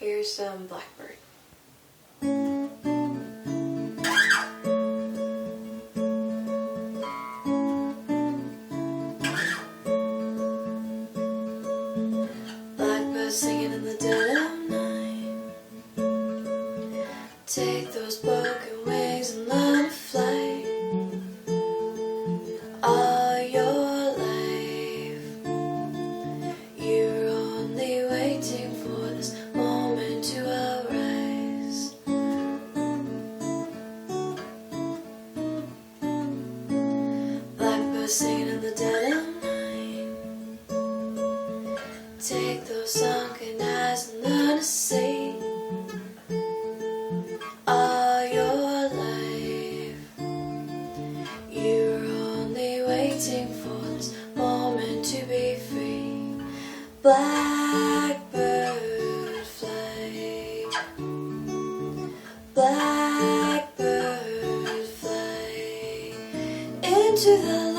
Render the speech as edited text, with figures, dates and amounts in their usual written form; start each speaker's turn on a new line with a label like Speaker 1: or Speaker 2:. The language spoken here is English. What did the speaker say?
Speaker 1: Here's some Blackbird. Blackbird singing in the dead of night. Take those broken wings and learn to fly. All your life, you're only waiting for this moment to arise. Blackbird singing in the dead of night. Take those sunken eyes and learn to see. All your life, you're only waiting for this moment to be free. Blackbird fly, blackbird fly into the